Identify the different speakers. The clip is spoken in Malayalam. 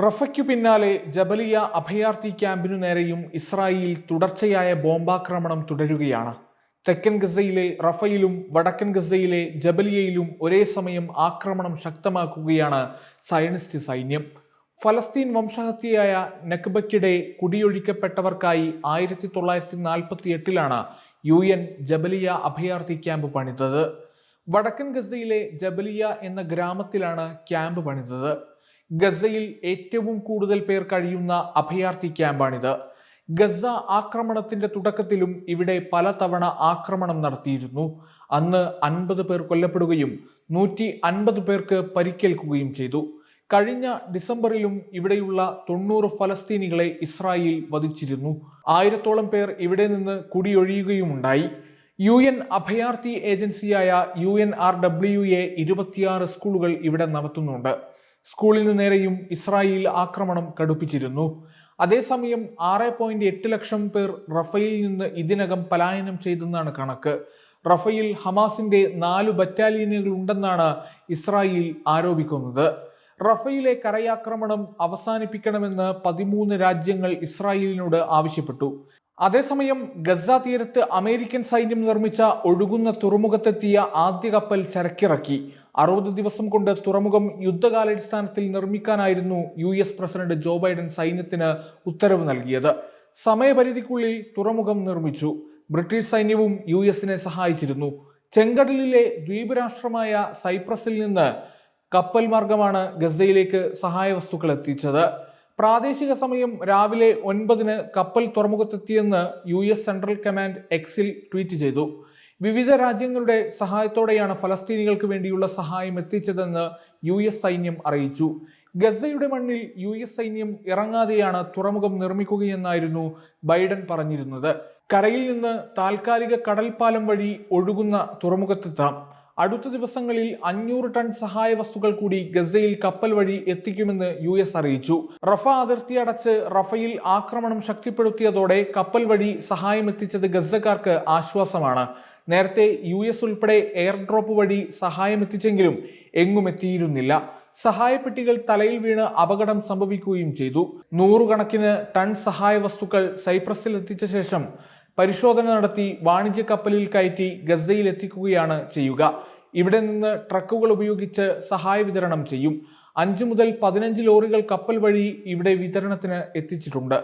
Speaker 1: റഫയ്ക്കു പിന്നാലെ ജബലിയ അഭയാർത്ഥി ക്യാമ്പിനു നേരെയും ഇസ്രായേൽ തുടർച്ചയായ ബോംബാക്രമണം തുടരുകയാണ്. തെക്കൻ ഗസയിലെ റഫയിലും വടക്കൻ ഗസയിലെ ജബലിയയിലും ഒരേ സമയം ആക്രമണം ശക്തമാക്കുകയാണ് സയനിസ്റ്റ് സൈന്യം. ഫലസ്തീൻ വംശഹത്യയായ നക്ബയ്ക്കിടെ കുടിയൊഴിക്കപ്പെട്ടവർക്കായി 1948 UN ജബലിയ അഭയാർത്ഥി ക്യാമ്പ് പണിതത്. വടക്കൻ ഗസയിലെ ജബലിയ എന്ന ഗ്രാമത്തിലാണ് ക്യാമ്പ് പണിതത്. ഗസയിൽ ഏറ്റവും കൂടുതൽ പേർ കഴിയുന്ന അഭയാർത്ഥി ക്യാമ്പാണിത്. ഗസ ആക്രമണത്തിന്റെ തുടക്കത്തിലും ഇവിടെ പലതവണ ആക്രമണം നടത്തിയിരുന്നു. അന്ന് 50 പേർ കൊല്ലപ്പെടുകയും 150 പേർക്ക് പരിക്കേൽക്കുകയും ചെയ്തു. കഴിഞ്ഞ ഡിസംബറിലും ഇവിടെയുള്ള 90 ഫലസ്തീനികളെ ഇസ്രായേൽ വധിച്ചിരുന്നു. 1000-ഓളം പേർ ഇവിടെ നിന്ന് കുടിയൊഴിയുകയുമുണ്ടായി. UN അഭയാർത്ഥി ഏജൻസിയായ UNRWA 26 സ്കൂളുകൾ ഇവിടെ നടത്തുന്നുണ്ട്. സ്കൂളിനു നേരെയും ഇസ്രായേൽ ആക്രമണം കടുപ്പിച്ചിരുന്നു. അതേസമയം 6.8 ലക്ഷം പേർ റഫയിൽ നിന്ന് ഇതിനകം പലായനം ചെയ്തെന്നാണ് കണക്ക്. റഫയിൽ ഹമാസിന്റെ 4 ബറ്റാലിയനുകൾ ഉണ്ടെന്നാണ് ഇസ്രായേൽ ആരോപിക്കുന്നത്. റഫയിലെ കരയാക്രമണം അവസാനിപ്പിക്കണമെന്ന് 13 രാജ്യങ്ങൾ ഇസ്രായേലിനോട് ആവശ്യപ്പെട്ടു. അതേസമയം ഗസ തീരത്ത് അമേരിക്കൻ സൈന്യം നിർമ്മിച്ച ഒഴുകുന്ന തുറമുഖത്തെത്തിയ ആദ്യ കപ്പൽ ചരക്കിറക്കി. 60 ദിവസം കൊണ്ട് തുറമുഖം യുദ്ധകാലാടിസ്ഥാനത്തിൽ നിർമ്മിക്കാനായിരുന്നു US പ്രസിഡന്റ് ജോ ബൈഡൻ സൈന്യത്തിന് ഉത്തരവ് നൽകിയത്. സമയപരിധിക്കുള്ളിൽ തുറമുഖം നിർമ്മിച്ചു. ബ്രിട്ടീഷ് സൈന്യവും US സഹായിച്ചിരുന്നു. ചെങ്കടലിലെ ദ്വീപ് രാഷ്ട്രമായ സൈപ്രസിൽ നിന്ന് കപ്പൽ മാർഗമാണ് ഗസയിലേക്ക് സഹായ വസ്തുക്കൾ എത്തിച്ചത്. പ്രാദേശിക സമയം രാവിലെ 9 കപ്പൽ തുറമുഖത്തെത്തിയെന്ന് US സെൻട്രൽ കമാൻഡ് എക്സിൽ ട്വീറ്റ് ചെയ്തു. വിവിധ രാജ്യങ്ങളുടെ സഹായത്തോടെയാണ് ഫലസ്തീനികൾക്ക് വേണ്ടിയുള്ള സഹായം എത്തിച്ചതെന്ന് US സൈന്യം അറിയിച്ചു. ഗസയുടെ മണ്ണിൽ US സൈന്യം ഇറങ്ങാതെയാണ് തുറമുഖം നിർമ്മിക്കുകയെന്നായിരുന്നു ബൈഡൻ പറഞ്ഞിരുന്നത്. കരയിൽ നിന്ന് താൽക്കാലിക കടൽപ്പാലം വഴി ഒഴുകുന്ന തുറമുഖത്തെത്താം. അടുത്ത ദിവസങ്ങളിൽ 500 ടൺ സഹായ വസ്തുക്കൾ കൂടി ഗസയിൽ കപ്പൽ വഴി എത്തിക്കുമെന്ന് US അറിയിച്ചു. റഫ അതിർത്തി അടച്ച് റഫയിൽ ആക്രമണം ശക്തിപ്പെടുത്തിയതോടെ കപ്പൽ വഴി സഹായം എത്തിച്ചത് ഗസക്കാർക്ക് ആശ്വാസമാണ്. നേരത്തെ US ഉൾപ്പെടെ എയർ ഡ്രോപ്പ് വഴി സഹായം എത്തിച്ചെങ്കിലും എങ്ങും എത്തിയിരുന്നില്ല. സഹായപ്പെട്ടികൾ തലയിൽ വീണ് അപകടം സംഭവിക്കുകയും ചെയ്തു. 100 കണക്കിന് ടൺ സഹായ വസ്തുക്കൾ സൈപ്രസിൽ എത്തിച്ച ശേഷം പരിശോധന നടത്തി വാണിജ്യ കപ്പലിൽ കയറ്റി ഗസയിൽ എത്തിക്കുകയാണ് ചെയ്യുക. ഇവിടെ നിന്ന് ട്രക്കുകൾ ഉപയോഗിച്ച് സഹായ വിതരണം ചെയ്യും. 5 മുതൽ 15 ലോറികൾ കപ്പൽ വഴി ഇവിടെ വിതരണത്തിന് എത്തിച്ചിട്ടുണ്ട്.